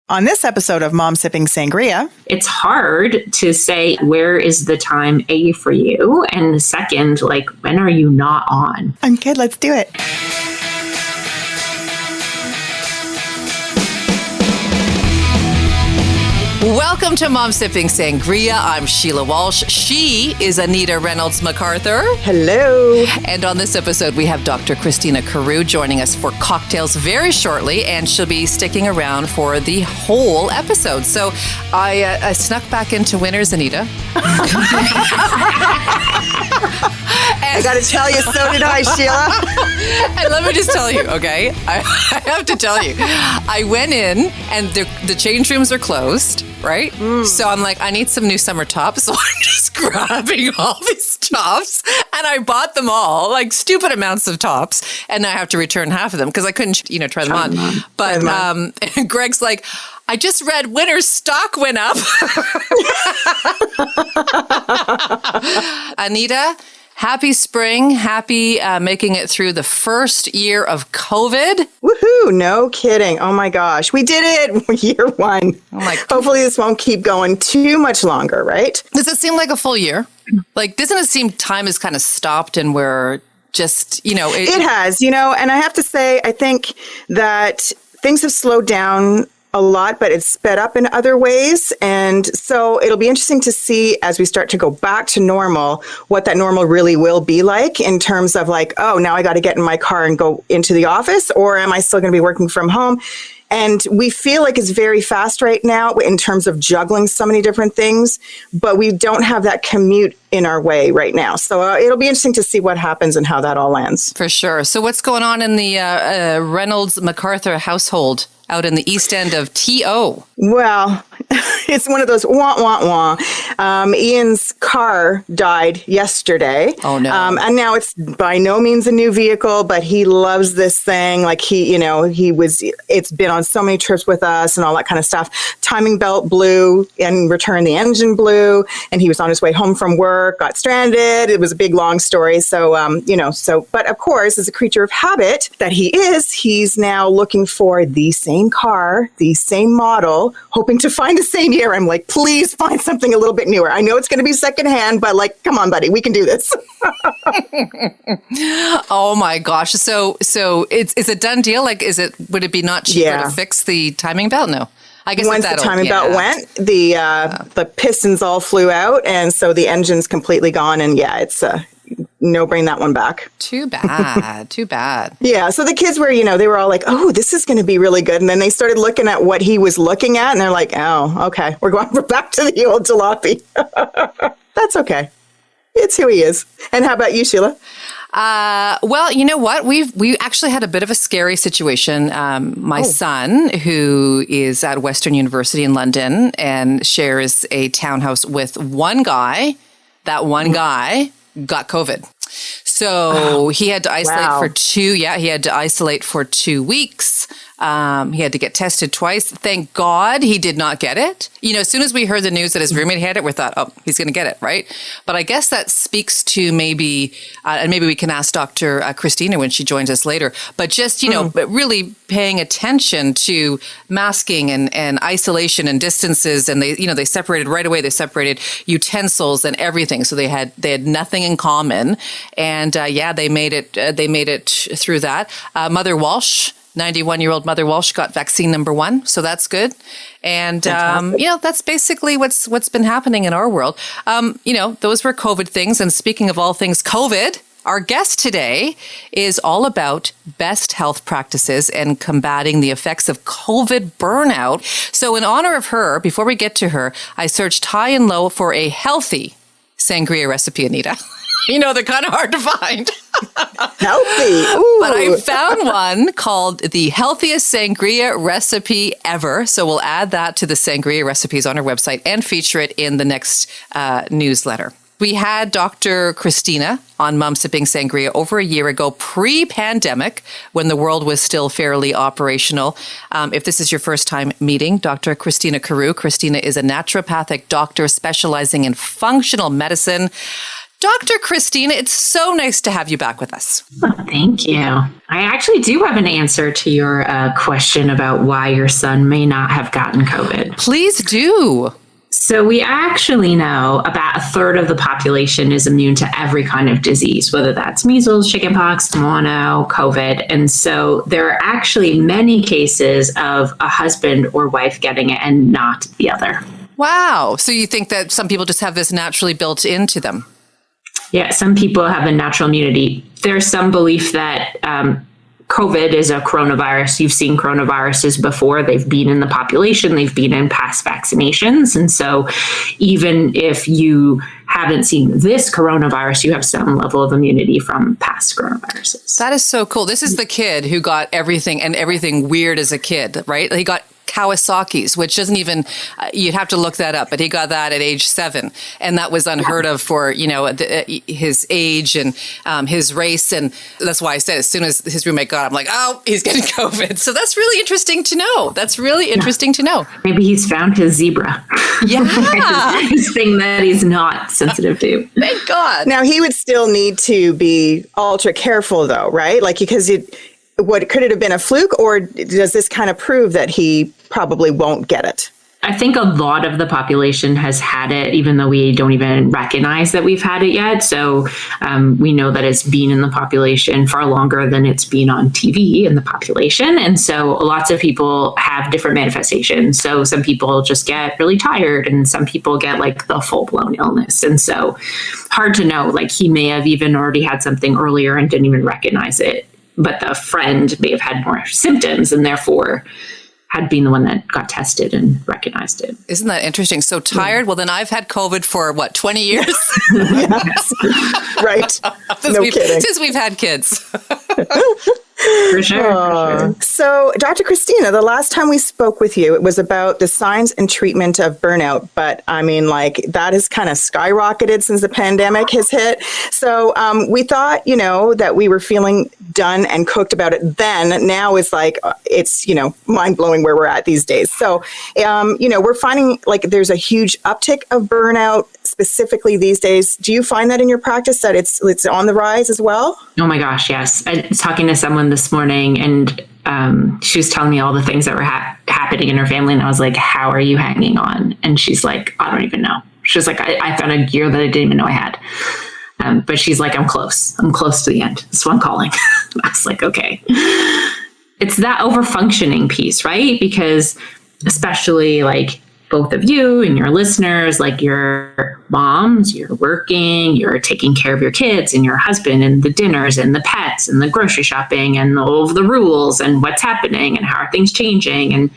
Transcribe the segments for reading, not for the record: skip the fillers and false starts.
On this episode of Mom Sipping Sangria, it's hard to say, where is the time A for you? And second, like, when are you not on? I'm good. Let's do it. Welcome to Mom Sipping Sangria. I'm Sheila Walsh. She is Anita Reynolds MacArthur. Hello. And on this episode, we have Dr. Christina Carew joining us for cocktails very shortly, and she'll be sticking around for the whole episode. So I snuck back into winners, Anita. I got to tell you, so did I, Sheila. And let me just tell you, okay? I have to tell you. I went in, and the change rooms are closed, right? So I'm like, I need some new summer tops. So I'm just grabbing all these tops, and I bought them all, like stupid amounts of tops, and I have to return half of them because I couldn't, try them on. But and Greg's like, I just read winter's stock went up. Anita, happy spring. Happy making it through the first year of COVID. Woohoo. No kidding. Oh my gosh. We did it. Year one. Oh my. Hopefully this won't keep going too much longer, right? Does it seem like a full year? Like, doesn't it seem time has kind of stopped and we're just, It has, and I have to say, I think that things have slowed down a lot, but it's sped up in other ways. And so it'll be interesting to see as we start to go back to normal, what that normal really will be like in terms of like, oh, now I got to get in my car and go into the office, or am I still going to be working from home? And we feel like it's very fast right now in terms of juggling so many different things, but we don't have that commute in our way right now. So it'll be interesting to see what happens and how that all lands. For sure. So what's going on in the Reynolds MacArthur household out in the east end of TO? Well, it's one of those wah. Ian's car died yesterday. Oh, no. And now it's by no means a new vehicle, but he loves this thing. Like it's been on so many trips with us and all that kind of stuff. Timing belt blew, and return the engine blew, and he was on his way home from work, got stranded. It was a big, long story. So, but of course, as a creature of habit that he is, he's now looking for the same car, the same model, hoping to find the same year. I'm like, please find something a little bit newer. I know it's going to be secondhand, but like, come on, buddy, we can do this. Oh my gosh. So it's a done deal. Like, would it be not cheaper to fix the timing belt? No. I guess once the timing belt went, the pistons all flew out, and so the engine's completely gone. And it's no, bring that one back. Too bad. Too bad. Yeah. So the kids were, they were all like, oh, this is going to be really good. And then they started looking at what he was looking at, and they're like, oh, okay, we're back to the old jalopy. That's okay. It's who he is. And how about you, Sheila? Well, you know what? We actually had a bit of a scary situation. My son, who is at Western University in London and shares a townhouse with one guy, that one guy got COVID. So he had to isolate for 2 weeks. He had to get tested twice. Thank God he did not get it. As soon as we heard the news that his roommate had it, we thought, oh, he's going to get it, right? But I guess that speaks to maybe, and maybe we can ask Dr. Christina when she joins us later, but just, but really paying attention to masking and isolation and distances. And they separated right away. They separated utensils and everything. So they had nothing in common. And they made it through that. Mother Walsh, 91-year-old Mother Walsh, got vaccine number 1. So that's good. And, that's basically what's been happening in our world. Those were COVID things. And speaking of all things COVID, our guest today is all about best health practices and combating the effects of COVID burnout. So in honor of her, before we get to her, I searched high and low for a healthy sangria recipe, Anita. They're kind of hard to find. Healthy. Ooh. But I found one called the healthiest sangria recipe ever. So we'll add that to the sangria recipes on our website and feature it in the next newsletter. We had Dr. Christina on Mom Sipping Sangria over a year ago, pre-pandemic, when the world was still fairly operational. If this is your first time meeting Dr. Christina Carew, Christina is a naturopathic doctor specializing in functional medicine. Dr. Christina, it's so nice to have you back with us. Oh, thank you. I actually do have an answer to your question about why your son may not have gotten COVID. Please do. So we actually know about a third of the population is immune to every kind of disease, whether that's measles, chickenpox, mono, COVID. And so there are actually many cases of a husband or wife getting it and not the other. Wow. So you think that some people just have this naturally built into them? Yeah, some people have a natural immunity. There's some belief that COVID is a coronavirus. You've seen coronaviruses before. They've been in the population. They've been in past vaccinations. And so even if you haven't seen this coronavirus, you have some level of immunity from past coronaviruses. That is so cool. This is the kid who got everything weird as a kid, right? He got Kawasaki's, which doesn't even, you'd have to look that up, but he got that at age 7. And that was unheard of for, his age and his race. And that's why I said, as soon as his roommate got it, I'm like, oh, he's getting COVID. So that's really interesting to know. To know. Maybe he's found his zebra. Yeah. his thing that he's not sensitive to. Thank God. Now, he would still need to be ultra careful, though, right? Like, because could it have been a fluke, or does this kind of prove that he probably won't get it? I think a lot of the population has had it, even though we don't even recognize that we've had it yet. So we know that it's been in the population far longer than it's been on TV in the population. And so lots of people have different manifestations. So some people just get really tired, and some people get like the full-blown illness. And so hard to know, like he may have even already had something earlier and didn't even recognize it. But the friend may have had more symptoms and therefore had been the one that got tested and recognized it. Isn't that interesting? So tired? Yeah. Well, then I've had COVID for 20 years? Yes. Right. Since we've had kids. For sure. So, Dr. Christina, the last time we spoke with you, it was about the signs and treatment of burnout. But I mean, that has kind of skyrocketed since the pandemic has hit. So we thought, that we were feeling done and cooked about it then. Now it's it's, mind blowing where we're at these days. So, we're finding there's a huge uptick of burnout specifically these days. Do you find that in your practice that it's on the rise as well? Oh my gosh, yes. I was talking to someone this morning, and she was telling me all the things that were happening in her family. And I was like, how are you hanging on? And she's like, I don't even know. She was like, I found a gear that I didn't even know I had. But she's like, I'm close to the end. So I'm calling. I was like, okay. It's that overfunctioning piece, right? Because especially both of you and your listeners, you're moms, you're working, you're taking care of your kids and your husband and the dinners and the pets and the grocery shopping and all of the rules and what's happening and how are things changing and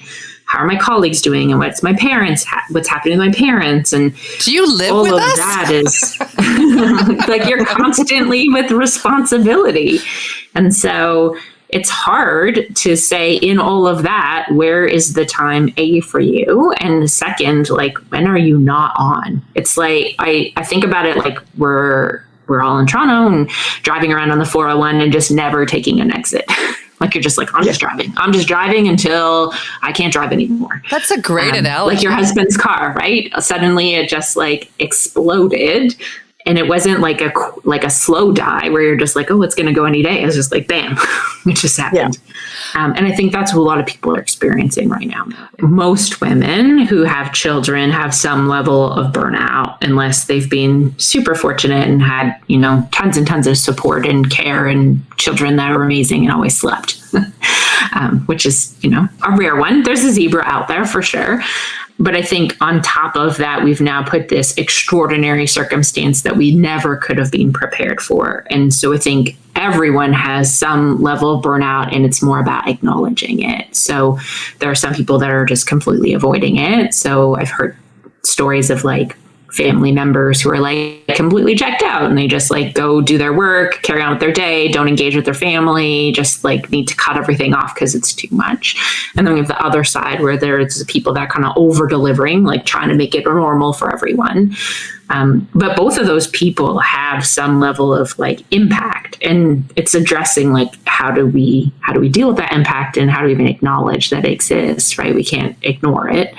how are my colleagues doing and what's happening with my parents. And do you live all with of us? That is you're constantly with responsibility. And so it's hard to say in all of that, where is the time for you? And second, when are you not on? It's I think about it we're all in Toronto and driving around on the 401 and just never taking an exit. You're just I'm just driving. I'm just driving until I can't drive anymore. That's a great analogy. Your husband's car, right? Suddenly it just exploded. And it wasn't like a slow die where you're just oh, it's going to go any day. It was just bam, it just happened. Yeah. And I think that's what a lot of people are experiencing right now. Most women who have children have some level of burnout, unless they've been super fortunate and had, tons and tons of support and care and children that are amazing and always slept, which is, a rare one. There's a zebra out there for sure. But I think on top of that, we've now put this extraordinary circumstance that we never could have been prepared for. And so I think everyone has some level of burnout, and it's more about acknowledging it. So there are some people that are just completely avoiding it. So I've heard stories of family members who are completely checked out, and they just go do their work, carry on with their day, don't engage with their family, just need to cut everything off because it's too much. And then we have the other side where there's people that are kind of over delivering, trying to make it normal for everyone. But both of those people have some level of impact, and it's addressing how do we deal with that impact, and how do we even acknowledge that it exists, right? We can't ignore it.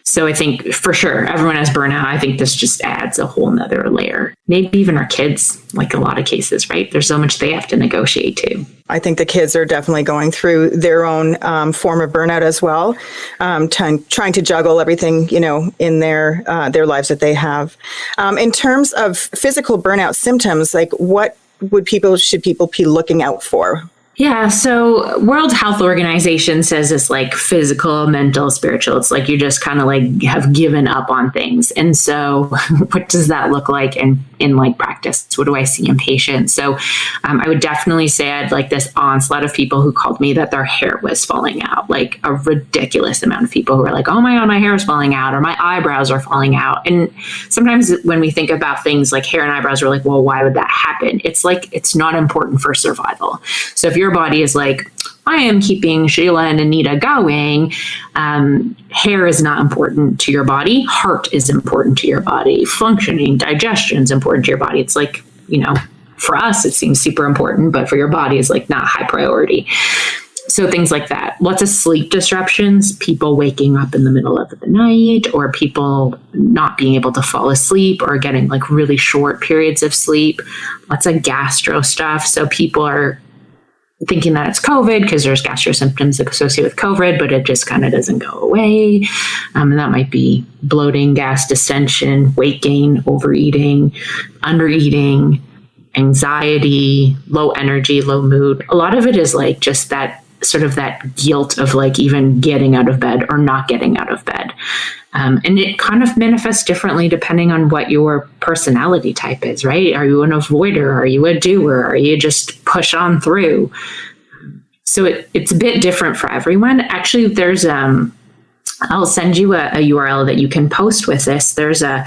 So I think for sure everyone has burnout. I think this just adds a whole nother layer. Maybe even our kids, like a lot of cases, right? There's so much they have to negotiate too. I think the kids are definitely going through their own form of burnout as well, trying to juggle everything, in their lives that they have. In terms of physical burnout symptoms, like what should people be looking out for? Yeah. So World Health Organization says it's like physical, mental, spiritual. It's like you just kind of like have given up on things. And so what does that look like in like practice? What do I see in patients? So I would definitely say I had like this onslaught of people who called me that their hair was falling out, like a ridiculous amount of people who were like, oh my God, my hair is falling out, or my eyebrows are falling out. And sometimes when we think about things like hair and eyebrows, we're like, well, why would that happen? It's like, it's not important for survival. So if your body is like, I am keeping Sheila and Anita going, hair is not important to your body. Heart is important to your body. Functioning, digestion is important to your body. It's like, for us, it seems super important, but for your body, it's like not high priority. So things like that. Lots of sleep disruptions, people waking up in the middle of the night, or people not being able to fall asleep or getting like really short periods of sleep. Lots of gastro stuff. So people are thinking that it's COVID because there's gastro symptoms associated with COVID, but it just kind of doesn't go away. And that might be bloating, gas, distension, weight gain, overeating, undereating, anxiety, low energy, low mood. A lot of it is like just that sort of that guilt of like even getting out of bed or not getting out of bed. And it kind of manifests differently depending on what your personality type is, right? Are you an avoider? Are you a doer? Are you just push on through? So it's a bit different for everyone. Actually, there's I'll send you a URL that you can post with this. There's a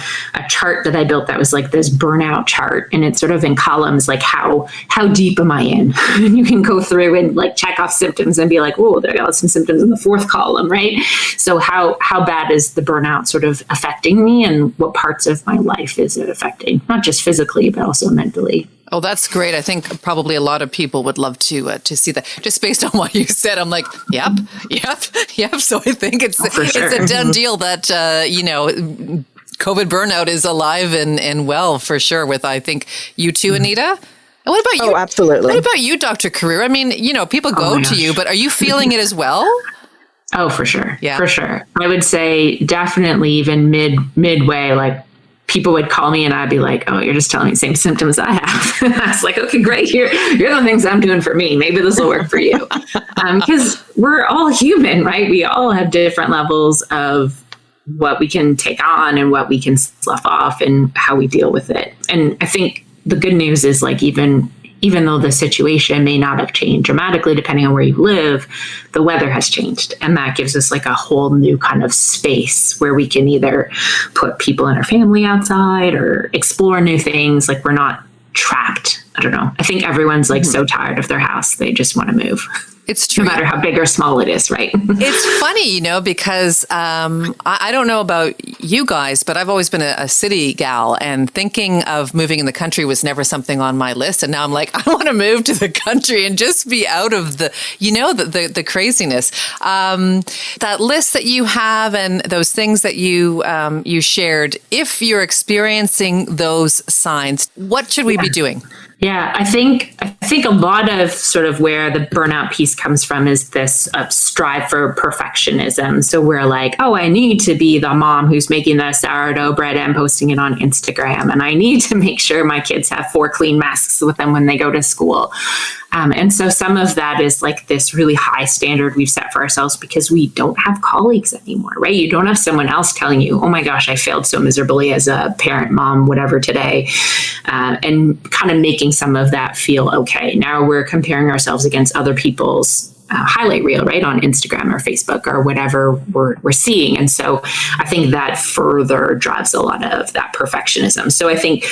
chart that I built that was like this burnout chart, and it's sort of in columns, like how deep am I in? And you can go through and like check off symptoms and be like, oh, there are some symptoms in the fourth column, right? So how bad is the burnout sort of affecting me, and what parts of my life is it affecting? Not just physically, but also mentally. Oh, that's great. I think probably a lot of people would love to see that. Just based on what you said, I'm like, yep. So I think it's a done deal that, COVID burnout is alive and well for sure with, I think, you too, Anita. And what about you? Oh, absolutely. What about you, Dr. Carew? I mean, people go to you, but are you feeling it as well? Oh, for sure. Yeah. For sure. I would say definitely even midway, like, people would call me and I'd be like, oh, you're just telling me the same symptoms I have. I was like, okay, great. Here are the things I'm doing for me. Maybe this will work for you. Because we're all human, right? We all have different levels of what we can take on and what we can slough off and how we deal with it. And I think the good news is like, even though the situation may not have changed dramatically, depending on where you live, the weather has changed. And that gives us like a whole new kind of space where we can either put people in our family outside or explore new things. Like we're not trapped. I don't know. I think everyone's like so tired of their house. They just want to move. It's true. No matter how big or small it is, right? It's funny, because I don't know about you guys, but I've always been a city gal, and thinking of moving in the country was never something on my list. And now I'm like, I want to move to the country and just be out of the craziness. That list that you have and those things that you shared, if you're experiencing those signs, what should we be doing? Yeah, I think a lot of sort of where the burnout piece comes from is this strive for perfectionism. So we're like, oh, I need to be the mom who's making the sourdough bread and posting it on Instagram. And I need to make sure my kids have 4 clean masks with them when they go to school. And so some of that is like this really high standard we've set for ourselves because we don't have colleagues anymore, right? You don't have someone else telling you, oh my gosh, I failed so miserably as a parent, mom, whatever today, and kind of making some of that feel okay. Now we're comparing ourselves against other people's highlight reel, right, on Instagram or Facebook or whatever we're seeing. And so I think that further drives a lot of that perfectionism. So I think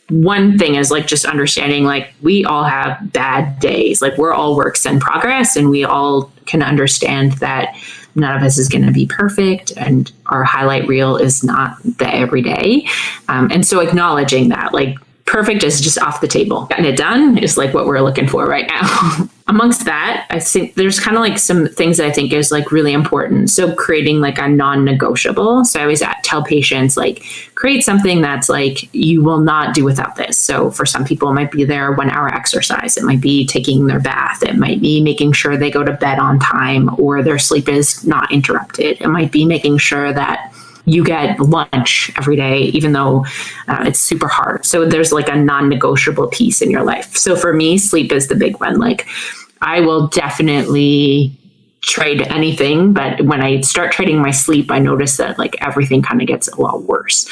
one thing is like just understanding like we all have bad days, like we're all works in progress, and we all can understand that none of us is going to be perfect and our highlight reel is not the everyday. And so acknowledging that, like perfect is just off the table. Getting it done is like what we're looking for right now. Amongst that, I think there's kind of like some things that I think is like really important. So creating like a non-negotiable. So I always tell patients, like, create something that's like, you will not do without this. So for some people, it might be their 1 hour exercise. It might be taking their bath. It might be making sure they go to bed on time or their sleep is not interrupted. It might be making sure that you get lunch every day, even though it's super hard. So there's like a non-negotiable piece in your life. So for me, sleep is the big one. Like, I will definitely trade anything, but when I start trading my sleep, I notice that like everything kind of gets a lot worse.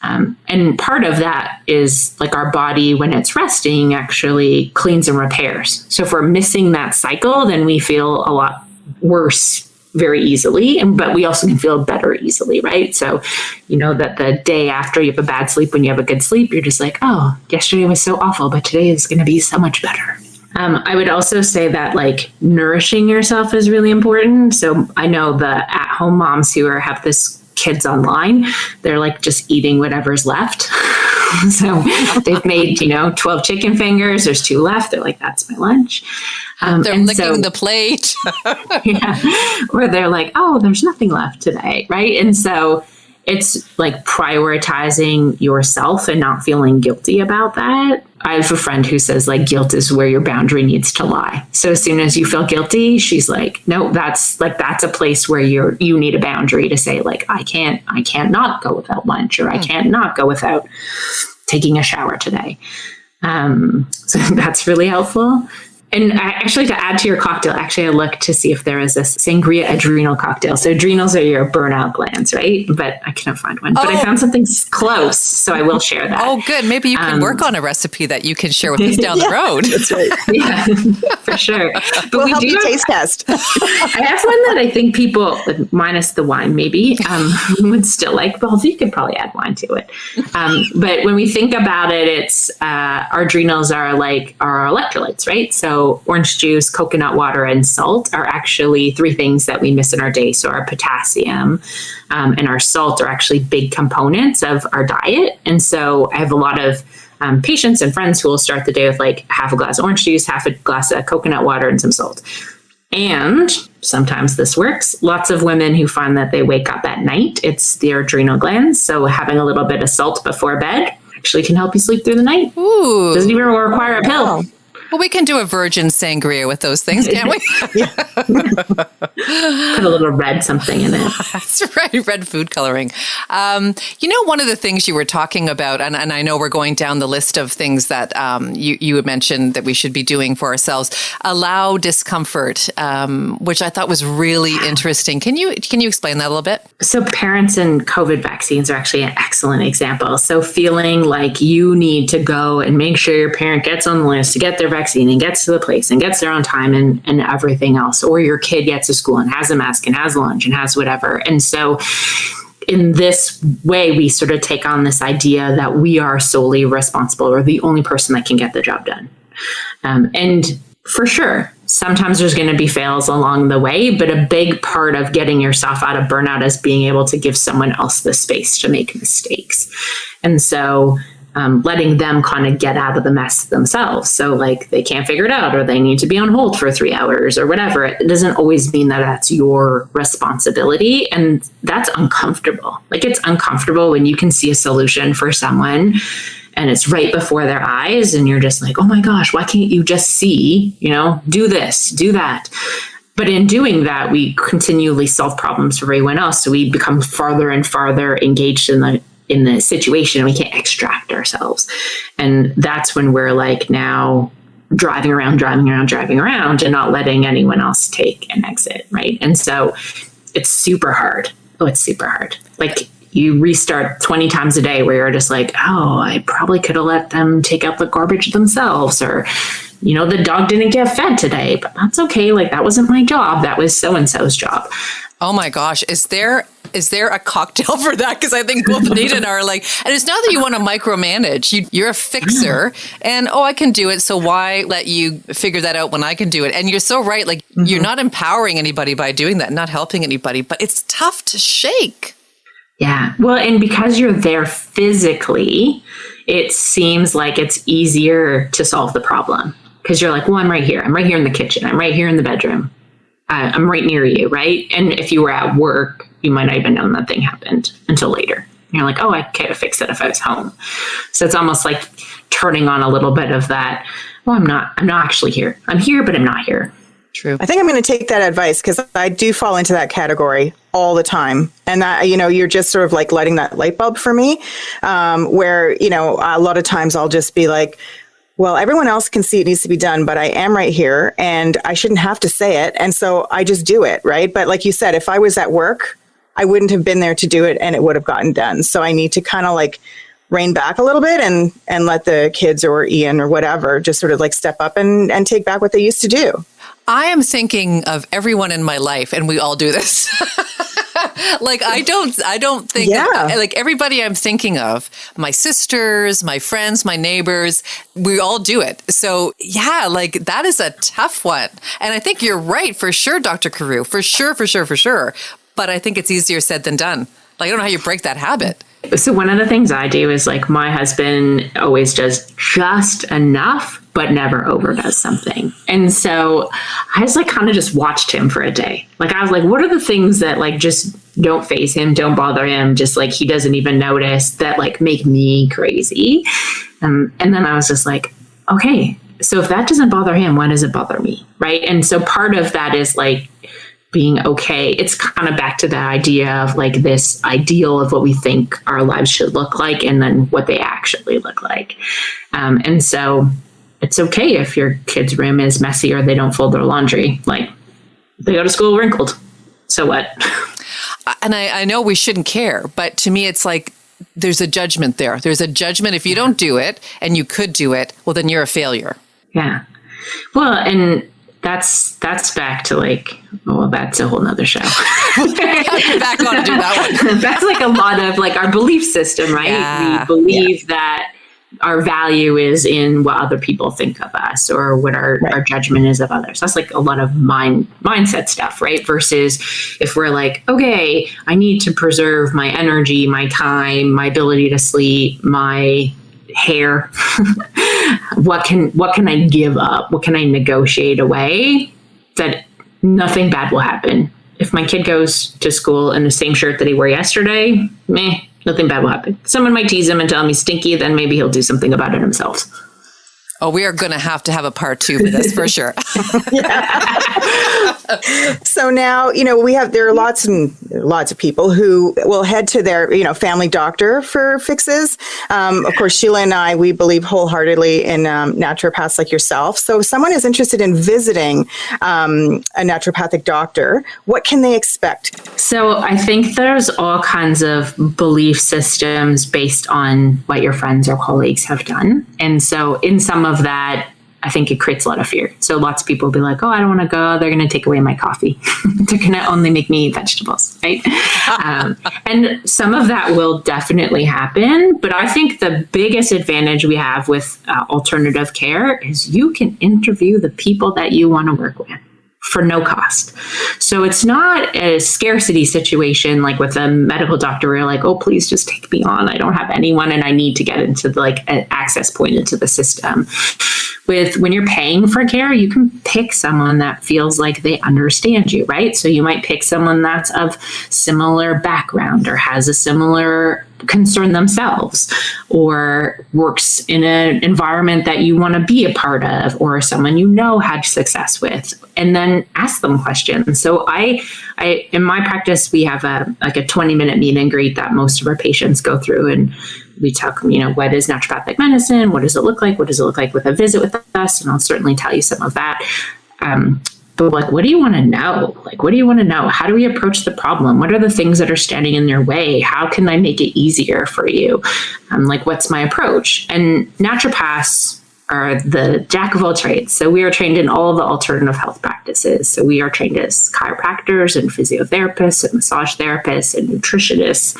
And part of that is like our body, when it's resting, actually cleans and repairs. So if we're missing that cycle, then we feel a lot worse very easily, but we also can feel better easily, right? So, you know, that the day after you have a bad sleep, when you have a good sleep, you're just like, oh, yesterday was so awful, but today is going to be so much better. I would also say that like nourishing yourself is really important. So I know the at-home moms who have this kids online, they're like just eating whatever's left. So they've made, 12 chicken fingers. There's 2 left. They're like, that's my lunch. They're licking the plate. Yeah. Or they're like, oh, there's nothing left today. Right. And so it's like prioritizing yourself and not feeling guilty about that. I have a friend who says like guilt is where your boundary needs to lie. So as soon as you feel guilty, she's like, no, that's a place where you need a boundary to say like, I can't not go without lunch, or I can't not go without taking a shower today. So that's really helpful. And actually, to add to your cocktail, I looked to see if there is a Sangria adrenal cocktail. So adrenals are your burnout glands, right? But I couldn't find one. But I found something close, so I will share that. Oh, good. Maybe you can work on a recipe that you can share with us down the road. That's right. Yeah, for sure. But we'll help you taste test. I have one that I think people, minus the wine maybe, would still like. Well, you could probably add wine to it. But when we think about it, it's our adrenals are like our electrolytes, right? So orange juice, coconut water, and salt are actually 3 things that we miss in our day. So our potassium and our salt are actually big components of our diet. And so I have a lot of patients and friends who will start the day with like half a glass of orange juice, half a glass of coconut water, and some salt. And sometimes this works. Lots of women who find that they wake up at night, it's their adrenal glands. So having a little bit of salt before bed actually can help you sleep through the night. Ooh. Doesn't even require a pill. Wow. Well, we can do a virgin sangria with those things, can't we? Put a little red something in it. That's right, red food coloring. One of the things you were talking about, and I know we're going down the list of things that you had mentioned that we should be doing for ourselves, allow discomfort, which I thought was really interesting. Can you explain that a little bit? So parents and COVID vaccines are actually an excellent example. So feeling like you need to go and make sure your parent gets on the list to get their vaccine and gets to the place and gets there on time and everything else, or your kid gets to school and has a mask and has lunch and has whatever. And so in this way, we sort of take on this idea that we are solely responsible or the only person that can get the job done. And for sure, sometimes there's going to be fails along the way, but a big part of getting yourself out of burnout is being able to give someone else the space to make mistakes. And so letting them kind of get out of the mess themselves. So like they can't figure it out, or they need to be on hold for 3 hours or whatever. It doesn't always mean that that's your responsibility. And that's uncomfortable. Like it's uncomfortable when you can see a solution for someone and it's right before their eyes and you're just like, oh my gosh, why can't you just see, do this, do that. But in doing that, we continually solve problems for everyone else. So we become farther and farther engaged in the situation, and we can't extract ourselves. And that's when we're like now driving around and not letting anyone else take an exit, right? And so it's super hard. Oh, it's super hard. Like you restart 20 times a day where you're just like, oh, I probably could have let them take out the garbage themselves, or the dog didn't get fed today, but that's okay. Like that wasn't my job. That was so-and-so's job. Oh my gosh. Is there a cocktail for that? Because I think both Anita and I are like, and it's not that you want to micromanage. You're a fixer and, I can do it. So why let you figure that out when I can do it? And you're so right. Like you're not empowering anybody by doing that, not helping anybody, but it's tough to shake. Yeah. Well, and because you're there physically, it seems like it's easier to solve the problem because you're like, well, I'm right here. I'm right here in the kitchen. I'm right here in the bedroom. I'm right near you, right? And if you were at work, you might not even known that thing happened until later. You're like, oh, I could have fixed it if I was home. So it's almost like turning on a little bit of that. Well, I'm not actually here. I'm here, but I'm not here. True. I think I'm going to take that advice because I do fall into that category all the time. And that, you're just sort of like lighting that light bulb for me, where, a lot of times I'll just be like, well, everyone else can see it needs to be done, but I am right here and I shouldn't have to say it. And so I just do it. Right. But like you said, if I was at work, I wouldn't have been there to do it and it would have gotten done. So I need to kind of like rein back a little bit and let the kids or Ian or whatever just sort of like step up and take back what they used to do. I am thinking of everyone in my life, and we all do this. Like, I don't think, like everybody I'm thinking of, my sisters, my friends, my neighbors, we all do it. So yeah, like that is a tough one. And I think you're right for sure, Dr. Carew, for sure. But I think it's easier said than done. Like, I don't know how you break that habit. So one of the things I do is like my husband always does just enough, but never overdoes something. And so I just like kind of just watched him for a day. Like I was like, what are the things that like just don't faze him, don't bother him, just like he doesn't even notice that like make me crazy. And then I was just like, okay, so if that doesn't bother him, why does it bother me? Right. And so part of that is like being okay. It's kind of back to the idea of like this ideal of what we think our lives should look like and then what they actually look like. And so it's okay if your kid's room is messy or they don't fold their laundry. Like they go to school wrinkled. So what? And I know we shouldn't care, but to me, it's like there's a judgment there. There's a judgment. If you don't do it and you could do it, well, then you're a failure. Yeah. Well, and that's back to like, well, that's a whole nother show. Back on to do that one. That's like a lot of like our belief system, right? Yeah. We believe that our value is in what other people think of us or what our judgment is of others. That's like a lot of mindset stuff, right? Versus if we're like, okay, I need to preserve my energy, my time, my ability to sleep, my hair. What can I give up? What can I negotiate away that nothing bad will happen? If my kid goes to school in the same shirt that he wore yesterday, nothing bad will happen. Someone might tease him and tell him he's stinky, then maybe he'll do something about it himself. Oh, we are going to have a part 2 for this for sure. So now, there are lots of people who will head to their, family doctor for fixes. Of course, Sheila and I, we believe wholeheartedly in naturopaths like yourself. So if someone is interested in visiting a naturopathic doctor, what can they expect? So I think there's all kinds of belief systems based on what your friends or colleagues have done. And so in some of that, I think it creates a lot of fear. So lots of people will be like, oh, I don't want to go. They're going to take away my coffee. They're going to only make me eat vegetables, right? And some of that will definitely happen. But I think the biggest advantage we have with alternative care is you can interview the people that you want to work with for no cost. So it's not a scarcity situation like with a medical doctor where you're like, oh, please just take me on. I don't have anyone and I need to get into like an access point into the system. When you're paying for care, you can pick someone that feels like they understand you, right? So you might pick someone that's of similar background or has a similar concern themselves or works in an environment that you want to be a part of or someone had success with, and then ask them questions. So I in my practice, we have a 20-minute meet and greet that most of our patients go through, and we talk, what is naturopathic medicine? What does it look like? What does it look like with a visit with us? And I'll certainly tell you some of that. But like, what do you want to know? Like, what do you want to know? How do we approach the problem? What are the things that are standing in their way? How can I make it easier for you? Like, what's my approach? And naturopaths are the jack of all trades. So we are trained in all the alternative health practices. So we are trained as chiropractors and physiotherapists and massage therapists and nutritionists,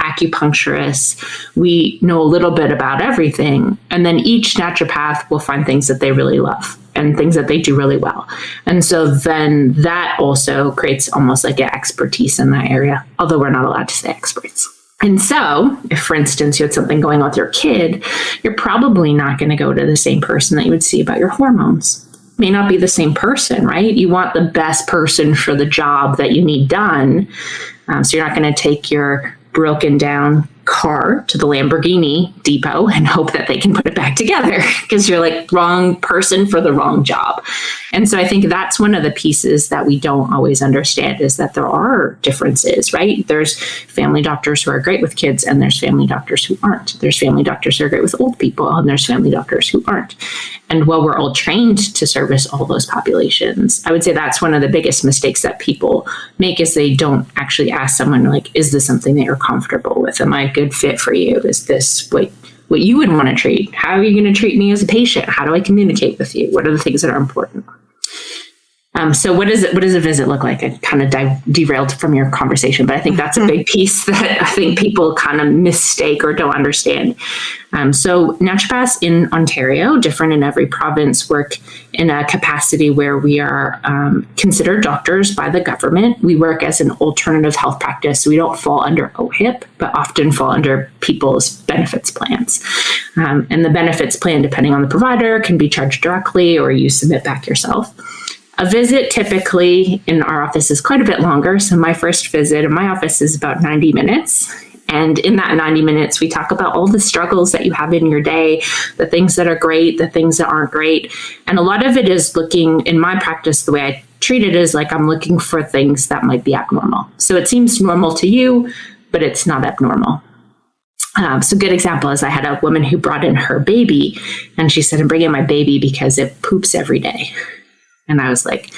acupuncturists. We know a little bit about everything. And then each naturopath will find things that they really love and things that they do really well. And so then that also creates almost like an expertise in that area, although we're not allowed to say experts. And so if, for instance, you had something going on with your kid, you're probably not going to go to the same person that you would see about your hormones. May not be the same person, right? You want the best person for the job that you need done. So you're not going to take your broken down car to the Lamborghini depot and hope that they can put it back together, because you're like wrong person for the wrong job. And so I think that's one of the pieces that we don't always understand, is that there are differences, right? There's family doctors who are great with kids, and there's family doctors who aren't. There's family doctors who are great with old people, and there's family doctors who aren't. And while we're all trained to service all those populations, I would say that's one of the biggest mistakes that people make, is they don't actually ask someone, like, is this something that you're comfortable with? Am I a good fit for you? Is this what you would want to treat? How are you going to treat me as a patient? How do I communicate with you? What are the things that are important? So what does a visit look like? I kind of derailed from your conversation, but I think that's a big piece that I think people kind of mistake or don't understand. So naturopaths in Ontario, different in every province, work in a capacity where we are considered doctors by the government. We work as an alternative health practice. So we don't fall under OHIP, but often fall under people's benefits plans. And the benefits plan, depending on the provider, can be charged directly, or you submit back yourself. A visit typically in our office is quite a bit longer. So my first visit in my office is about 90 minutes. And in that 90 minutes, we talk about all the struggles that you have in your day, the things that are great, the things that aren't great. And a lot of it is looking, in my practice, the way I treat it is like I'm looking for things that might be abnormal. So it seems normal to you, but it's not abnormal. So a good example is I had a woman who brought in her baby, and she said, I'm bringing my baby because it poops every day. And I was like,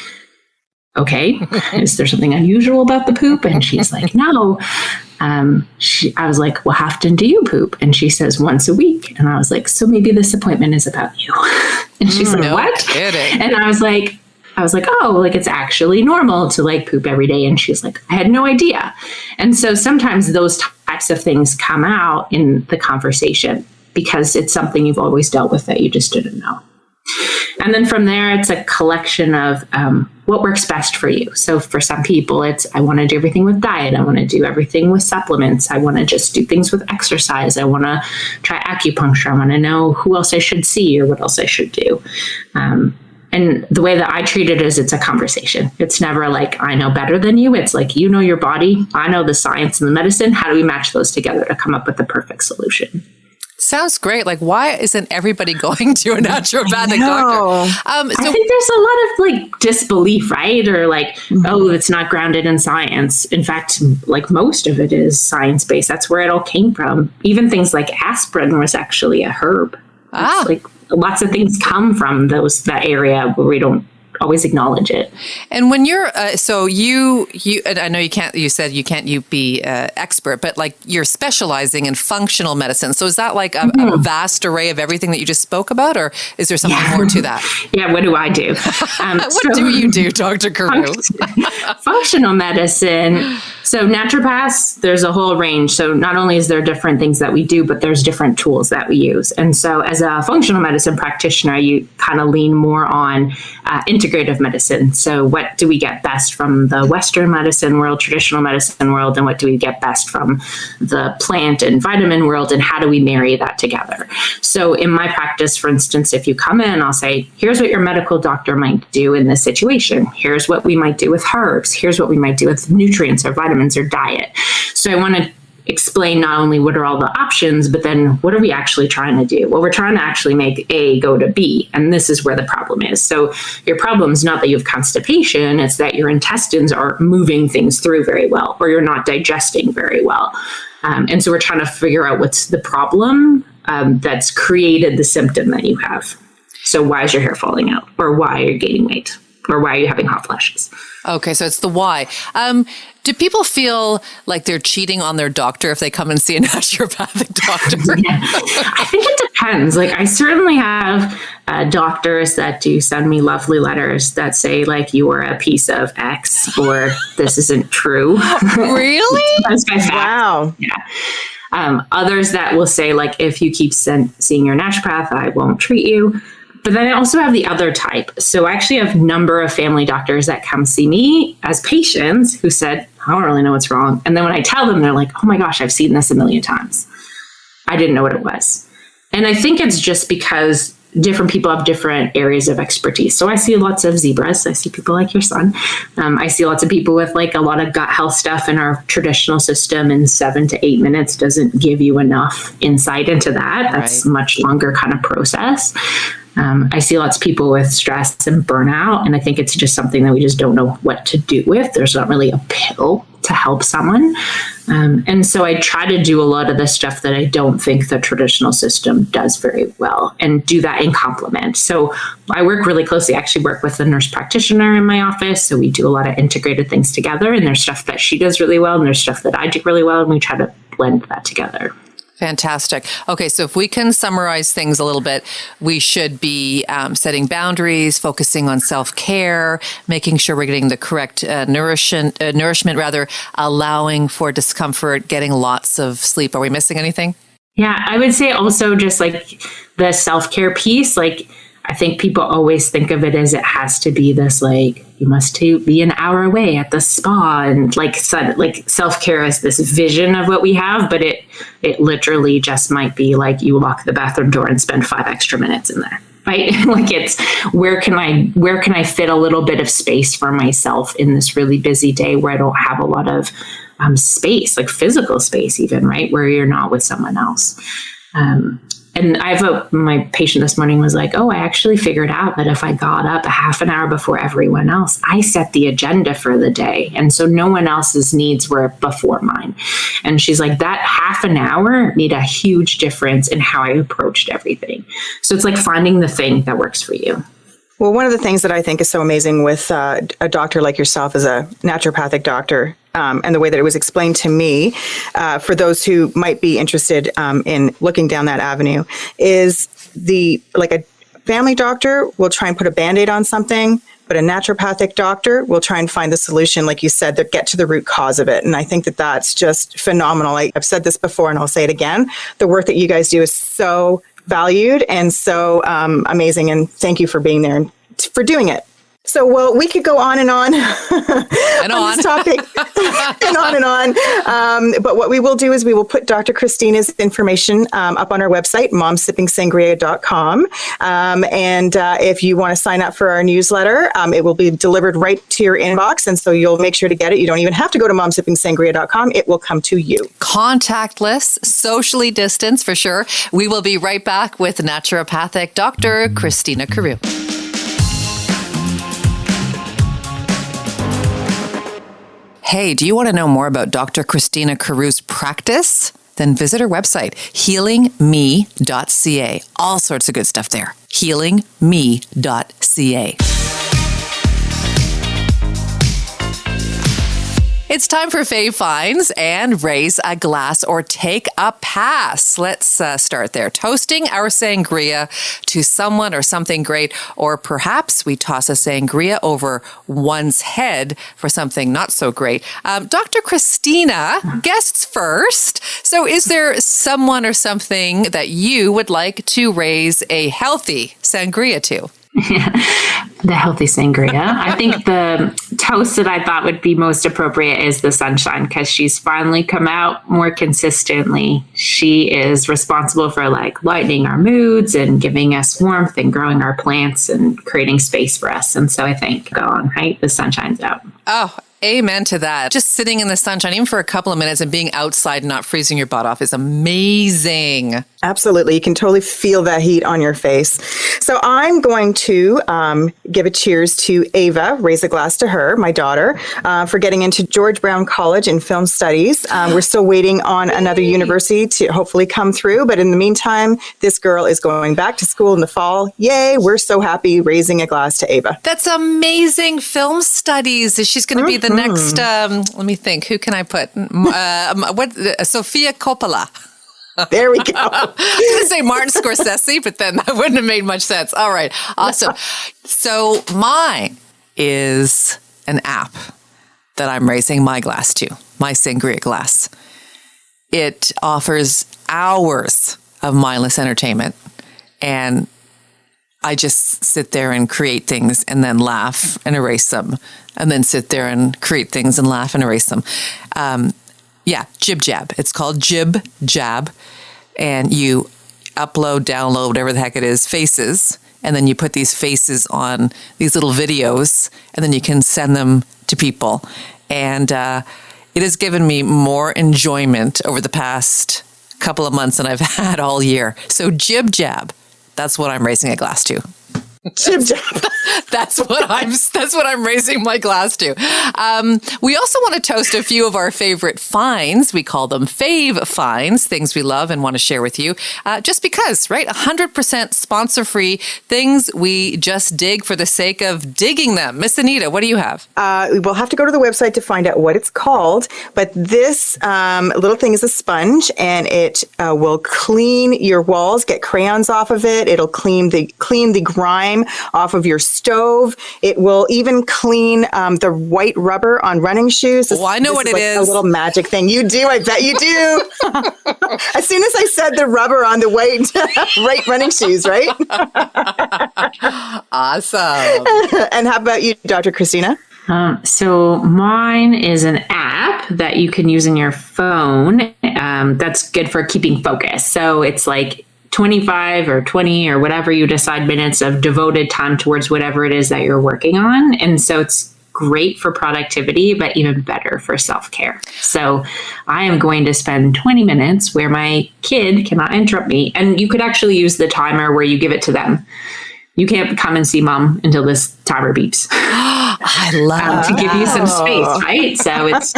okay, is there something unusual about the poop? And she's like, no. I was like, well, how often do you poop? And she says, once a week. And I was like, so maybe this appointment is about you. And she's like, what? Kidding. And I was like, oh, like it's actually normal to like poop every day. And she's like, I had no idea. And so sometimes those types of things come out in the conversation because it's something you've always dealt with that you just didn't know. And then from there, it's a collection of what works best for you. So for some people, it's, I want to do everything with diet. I want to do everything with supplements. I want to just do things with exercise. I want to try acupuncture. I want to know who else I should see or what else I should do. And the way that I treat it is it's a conversation. It's never like, I know better than you. It's like, you know your body. I know the science and the medicine. How do we match those together to come up with the perfect solution? Sounds great. Like, why isn't everybody going to a naturopathic doctor? I think there's a lot of like disbelief, right? Or like, oh, it's not grounded in science. In fact, like most of it is science-based. That's where it all came from. Even things like aspirin was actually a herb. It's like lots of things come from that area where we don't always acknowledge it. And when you're, so you, and I know you said you can't be expert, but like you're specializing in functional medicine. So is that like a vast array of everything that you just spoke about, or is there something more to that? Yeah. What do I do? What do you do, Dr. Carew? Functional medicine. So naturopaths, there's a whole range. So not only is there different things that we do, but there's different tools that we use. And so as a functional medicine practitioner, you kind of lean more on integrative medicine. So what do we get best from the Western medicine world, traditional medicine world, and what do we get best from the plant and vitamin world, and how do we marry that together? So in my practice, for instance, if you come in, I'll say, here's what your medical doctor might do in this situation. Here's what we might do with herbs. Here's what we might do with nutrients or vitamins or diet. So I want to explain not only what are all the options, but then what are we actually trying to do? Well, we're trying to actually make A go to B. And this is where the problem is. So your problem is not that you have constipation, it's that your intestines aren't moving things through very well, or you're not digesting very well. And so we're trying to figure out what's the problem that's created the symptom that you have. So why is your hair falling out? Or why are you gaining weight? Or why are you having hot flashes? Okay, so it's the why. Do people feel like they're cheating on their doctor if they come and see a naturopathic doctor? Yeah. I think it depends. Like, I certainly have doctors that do send me lovely letters that say, like, you are a piece of X, or this isn't true. Really? Wow. Yeah. Others that will say, like, if you keep seeing your naturopath, I won't treat you. But then I also have the other type. So I actually have a number of family doctors that come see me as patients who said, I don't really know what's wrong. And then when I tell them, they're like, oh my gosh, I've seen this a million times. I didn't know what it was. And I think it's just because different people have different areas of expertise. So I see lots of zebras. I see people like your son. I see lots of people with like a lot of gut health stuff in our traditional system, and 7 to 8 minutes doesn't give you enough insight into that. That's a much longer kind of process. I see lots of people with stress and burnout, and I think it's just something that we just don't know what to do with. There's not really a pill to help someone. And so I try to do a lot of the stuff that I don't think the traditional system does very well, and do that in complement. So I work really closely. I actually work with a nurse practitioner in my office. So we do a lot of integrated things together, and there's stuff that she does really well, and there's stuff that I do really well, and we try to blend that together. Fantastic. Okay, so if we can summarize things a little bit, we should be setting boundaries, focusing on self-care, making sure we're getting the correct nourishment, allowing for discomfort, getting lots of sleep. Are we missing anything? Yeah, I would say also just like the self-care piece, like I think people always think of it as it has to be this, like, you must be an hour away at the spa, and like self-care is this vision of what we have, but it literally just might be like you lock the bathroom door and spend 5 extra minutes in there, right? Like it's where can I fit a little bit of space for myself in this really busy day where I don't have a lot of space, like physical space even, right? Where you're not with someone else. And my patient this morning was like, oh, I actually figured out that if I got up a half an hour before everyone else, I set the agenda for the day. And so no one else's needs were before mine. And she's like, that half an hour made a huge difference in how I approached everything. So it's like finding the thing that works for you. Well, one of the things that I think is so amazing with a doctor like yourself as a naturopathic doctor, and the way that it was explained to me, for those who might be interested in looking down that avenue, is like a family doctor will try and put a Band-Aid on something, but a naturopathic doctor will try and find the solution, like you said, that get to the root cause of it. And I think that that's just phenomenal. I've said this before and I'll say it again. The work that you guys do is so valued and so amazing. And thank you for being there and for doing it. So, well, we could go on and on on this topic and on and on. But what we will do is we will put Dr. Christina's information up on our website, momsippingsangria.com. And if you want to sign up for our newsletter, it will be delivered right to your inbox. And so you'll make sure to get it. You don't even have to go to momsippingsangria.com. It will come to you. Contactless, socially distanced for sure. We will be right back with Naturopathic Dr. Christina Carew. Hey, do you want to know more about Dr. Christina Carew's practice? Then visit her website, HealingMe.ca. All sorts of good stuff there. HealingMe.ca. It's time for Fave Finds and raise a glass or take a pass. Let's start there. Toasting our sangria to someone or something great, or perhaps we toss a sangria over one's head for something not so great. Dr. Christina, guests first. So is there someone or something that you would like to raise a healthy sangria to? The healthy sangria. I think the toast that I thought would be most appropriate is the sunshine, because she's finally come out more consistently. She is responsible for like lightening our moods and giving us warmth and growing our plants and creating space for us. And so I think, go on, right? The sunshine's out. Oh, amen to that. Just sitting in the sunshine, even for a couple of minutes and being outside and not freezing your butt off is amazing. Absolutely. You can totally feel that heat on your face. So I'm going to give a cheers to Ava, raise a glass to her, my daughter, for getting into George Brown College in film studies. We're still waiting on another university to hopefully come through. But in the meantime, this girl is going back to school in the fall. Yay. We're so happy, raising a glass to Ava. That's amazing. Film studies. She's going to be the next, let me think, who can I put? Sofia Coppola. There we go. I was going to say Martin Scorsese, but then that wouldn't have made much sense. All right. Awesome. So mine is an app that I'm raising my glass to, my sangria glass. It offers hours of mindless entertainment. And I just sit there and create things and then laugh and erase them, and then sit there and create things and laugh and erase them. Jib Jab. It's called Jib Jab, and you upload, download, whatever the heck it is, faces, and then you put these faces on these little videos, and then you can send them to people. And it has given me more enjoyment over the past couple of months than I've had all year. So Jib Jab, that's what I'm raising a glass to. Jib Jab. That's what I'm raising my glass to. We also want to toast a few of our favorite finds. We call them fave finds, things we love and want to share with you. Just because, right? 100% sponsor-free things we just dig for the sake of digging them. Miss Anita, what do you have? We'll have to go to the website to find out what it's called. But this little thing is a sponge, and it will clean your walls, get crayons off of it. It'll clean the grime off of your stove. It will even clean the white rubber on running shoes. I know what it is. A little magic thing. You do. I bet you do. As soon as I said the rubber on the white running shoes, right? Awesome. And how about you, Dr. Christina? So mine is an app that you can use in your phone. That's good for keeping focus. So it's like 25 or 20 or whatever you decide minutes of devoted time towards whatever it is that you're working on. And so it's great for productivity, but even better for self-care. So I am going to spend 20 minutes where my kid cannot interrupt me. And you could actually use the timer where you give it to them. You can't come and see mom until this timer beeps. I love to give you some space, right? So it's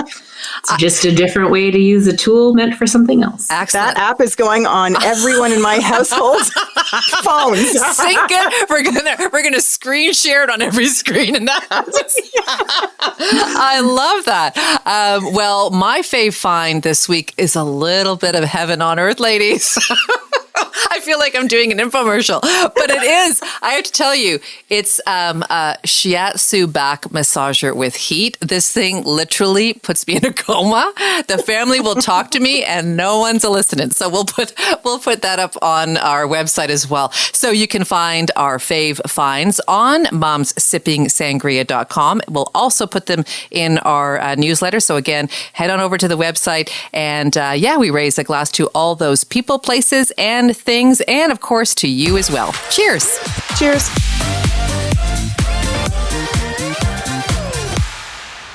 just a different way to use a tool meant for something else. Excellent. That app is going on everyone in my household's phones. Sync it. We're gonna screen share it on every screen in the house. I love that. Well, my fave find this week is a little bit of heaven on earth, ladies. I feel like I'm doing an infomercial, but it is. I have to tell you, it's a Shiatsu back massager with heat. This thing literally puts me in a coma. The family will talk to me, and no one's listening. So we'll put that up on our website as well. So you can find our fave finds on momssipping.sangria.com. We'll also put them in our newsletter. So again, head on over to the website, and we raise a glass to all those people, places, and things, and of course to you as well. Cheers. Cheers.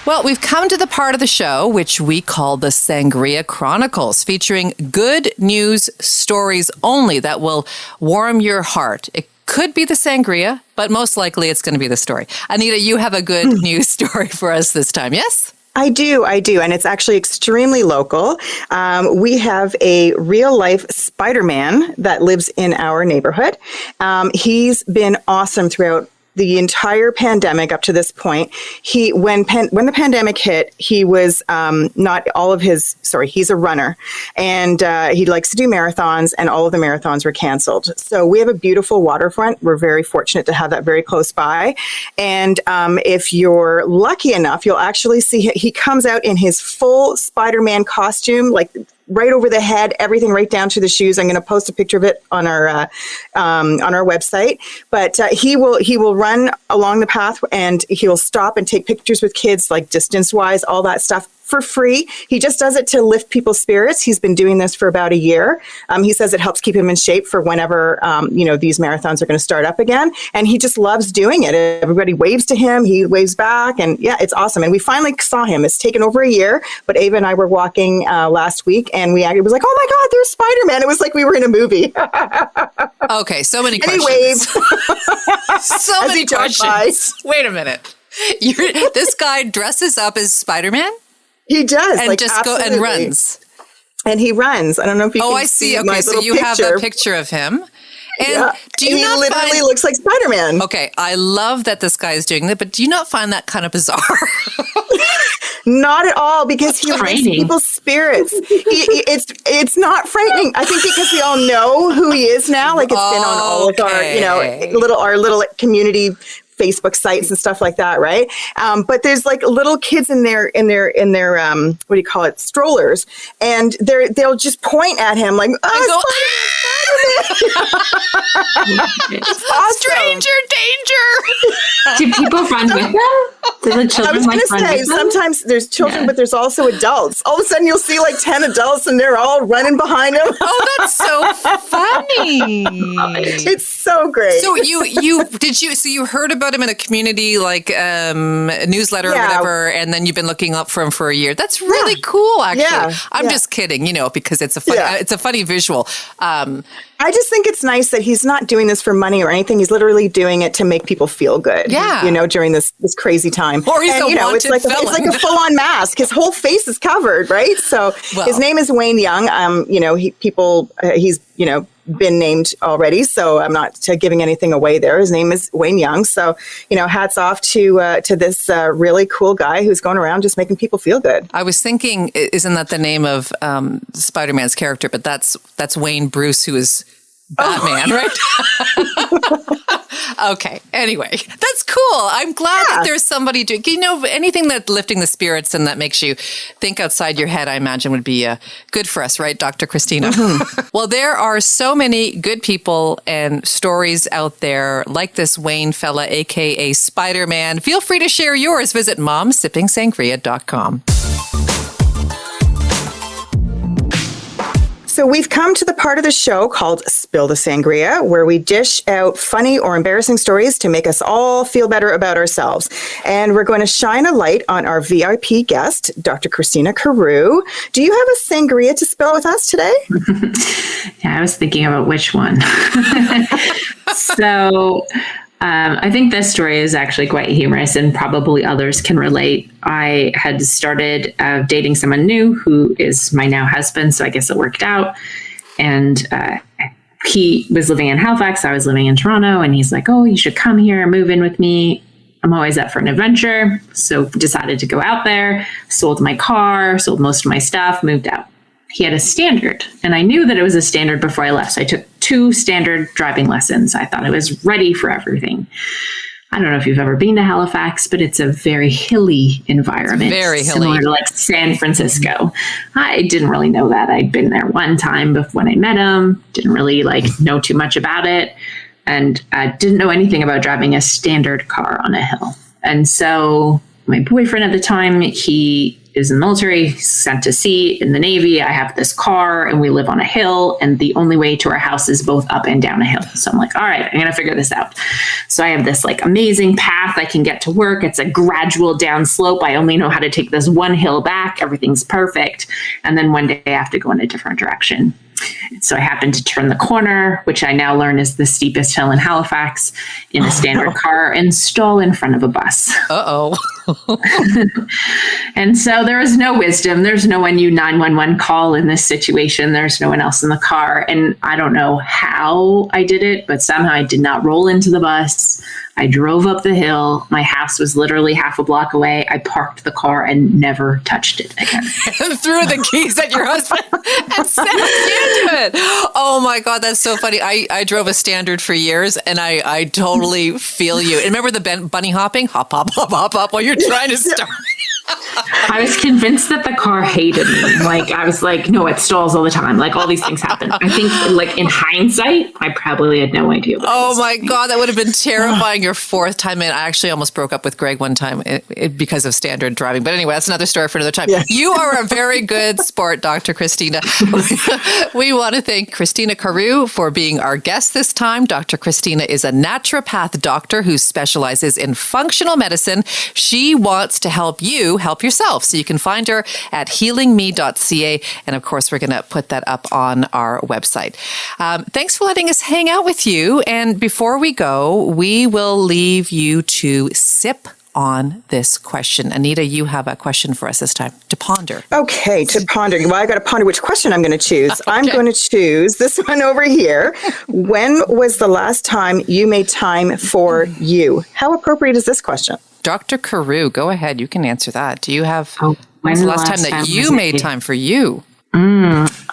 Well, we've come to the part of the show which we call the Sangria Chronicles, featuring good news stories only that will warm your heart. It could be the sangria, but most likely it's going to be the story. Anita, you have a good news story for us this time, yes? I do. And it's actually extremely local. We have a real life Spider-Man that lives in our neighborhood. He's been awesome throughout the entire pandemic up to this point. When the pandemic hit, he was he's a runner, and he likes to do marathons, and all of the marathons were canceled. So we have a beautiful waterfront. We're very fortunate to have that very close by. And if you're lucky enough, you'll actually see he comes out in his full Spider-Man costume, like right over the head, everything right down to the shoes. I'm going to post a picture of it on our website. But he will run along the path, and he'll stop and take pictures with kids, like distance-wise, all that stuff, for free. He just does it to lift people's spirits. He's been doing this for about a year. He says it helps keep him in shape for whenever these marathons are going to start up again. And he just loves doing it. Everybody waves to him. He waves back, and yeah, it's awesome. And we finally saw him. It's taken over a year, but Ava and I were walking last week, and it was like, oh my God, there's Spider-Man. It was like we were in a movie. Okay, so many questions. And he waved. So many questions. Wait a minute. This guy dresses up as Spider-Man? He does. And just absolutely. Go and runs. And he runs. I don't know if you can see. Okay, so you have a picture of him. And he literally looks like Spider-Man. Okay, I love that this guy is doing that, but do you not find that kind of bizarre? Not at all, because he lifts people's spirits. It's not frightening. I think because we all know who he is now. Like, it's been on all of our little community Facebook sites and stuff like that, right? But there's like little kids in their what do you call it, strollers, and they'll just point at him like, oh, Stranger danger. Do people run with them? Do the children I was going to run say, with them? sometimes there's children, but there's also adults. All of a sudden, you'll see like 10 adults, and they're all running behind them. Oh, that's so funny. It's so great. So you heard about him in a community like newsletter or whatever, and then you've been looking up for him for a year. That's really cool, actually. Yeah. I'm just kidding, because it's a funny visual. I just think it's nice that he's not doing this for money or anything. He's literally doing it to make people feel good. Yeah. During this crazy time. Or he's a wanted it's like felon. a full-on mask. His whole face is covered, right? So his name is Wayne Young. He's been named already, so I'm not giving anything away there. His name is Wayne Young. So, hats off to this really cool guy who's going around just making people feel good. I was thinking, isn't that the name of Spider-Man's character? But that's Wayne Bruce, who is Batman, right? Okay. Anyway, that's cool. I'm glad that there's somebody doing, anything that's lifting the spirits and that makes you think outside your head, I imagine would be good for us, right, Dr. Christina? Mm-hmm. Well, there are so many good people and stories out there like this Wayne fella, aka Spider-Man. Feel free to share yours. Visit momsippingsangria.com. So we've come to the part of the show called Spill the Sangria, where we dish out funny or embarrassing stories to make us all feel better about ourselves. And we're going to shine a light on our VIP guest, Dr. Christina Carew. Do you have a sangria to spill with us today? Yeah, I was thinking about which one. So I think this story is actually quite humorous and probably others can relate. I had started dating someone new who is my now husband, so I guess it worked out. And he was living in Halifax, I was living in Toronto, and he's like, oh, you should come here and move in with me. I'm always up for an adventure. So decided to go out there, sold my car, sold most of my stuff, moved out. He had a standard, and I knew that it was a standard before I left. So I took 2 standard driving lessons. I thought I was ready for everything. I don't know if you've ever been to Halifax, but it's a very hilly environment. It's very hilly. Similar to like San Francisco. I didn't really know that. I'd been there one time before when I met him. Didn't really know too much about it. And I didn't know anything about driving a standard car on a hill. And so my boyfriend at the time, he is in the military, sent to sea in the Navy. I have this car and we live on a hill, and the only way to our house is both up and down a hill. So I'm like, all right, I'm going to figure this out. So I have this amazing path I can get to work. It's a gradual down slope. I only know how to take this one hill back. Everything's perfect. And then one day I have to go in a different direction. So I happened to turn the corner, which I now learn is the steepest hill in Halifax, in a standard car, and stall in front of a bus. Uh-oh. And so there was no wisdom. There's no one you 911 call in this situation. There's no one else in the car. And I don't know how I did it, but somehow I did not roll into the bus. I drove up the hill. My house was literally half a block away. I parked the car and never touched it again. And threw the keys at your husband and sent you to it. Oh my God, that's so funny. I drove a standard for years, and I totally feel you. And remember the bunny hopping? Hop, hop, hop, hop, hop while you're trying to start. I was convinced that the car hated me. I was like, no, it stalls all the time. All these things happen. I think in hindsight, I probably had no idea. Oh my God, that would have been terrifying. Your 4th time in. I actually almost broke up with Greg one time because of standard driving. But anyway, that's another story for another time. Yeah. You are a very good sport, Dr. Christina. We want to thank Christina Carew for being our guest this time. Dr. Christina is a naturopath doctor who specializes in functional medicine. She wants to help you help yourself. So you can find her at healingme.ca. And of course, we're going to put that up on our website. Thanks for letting us hang out with you. And before we go, we will leave you to sip on this question. Anita, you have a question for us this time to ponder. Okay, to ponder. Well, I got to ponder which question I'm going to choose. Okay. I'm going to choose this one over here. When was the last time you made time for you? How appropriate is this question? Dr. Carew, go ahead. You can answer that. Do you have when's the last time that you made time for you?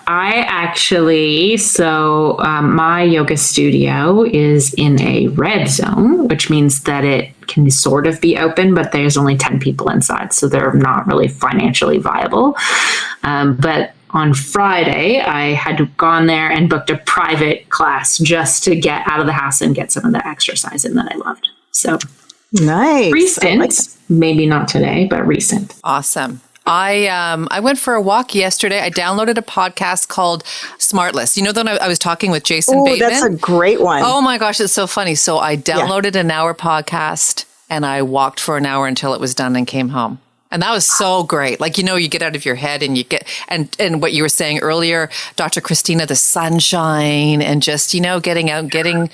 I actually, my yoga studio is in a red zone, which means that it can sort of be open, but there's only 10 people inside. So they're not really financially viable. But on Friday, I had gone there and booked a private class just to get out of the house and get some of the exercise in that I loved. So nice. Recent, maybe not today, but recent. Awesome. I went for a walk yesterday. I downloaded a podcast called Smartless. You know, then I was talking with Jason Bateman. That's a great one. Oh my gosh, it's so funny. So I downloaded an hour podcast and I walked for an hour until it was done and came home. And that was so great. Like, you know, you get out of your head and you get, and what you were saying earlier, Dr. Christina, the sunshine and just, you know, getting out, getting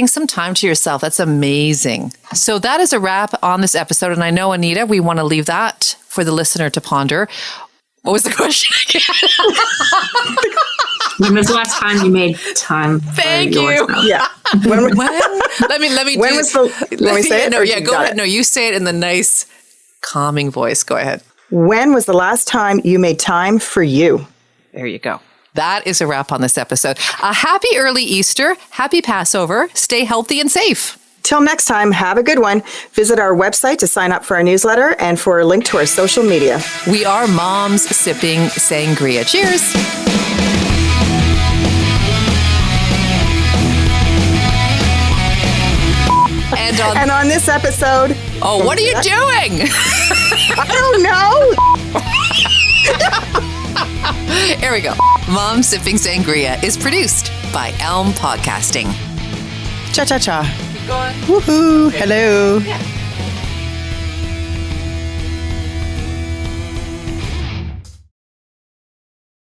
some time to yourself. That's amazing. So that is a wrap on this episode. And I know, Anita, we want to leave that for the listener to ponder. What was the question again? When was the last time you made time? Thank you. Yeah. When? Let me. When was the? Let me say it. No, yeah, go ahead. No, you say it in the nice, calming voice. Go ahead. When was the last time you made time for you? There you go. That is a wrap on this episode. A happy early Easter. Happy Passover. Stay healthy and safe. Till next time, have a good one. Visit our website to sign up for our newsletter and for a link to our social media. We are Moms Sipping Sangria. Cheers. And on this episode... Oh, what are you doing? I don't know. Here we go. Mom Sipping Sangria is produced by Elm Podcasting. Cha-cha-cha. Woohoo. Hello. Yeah.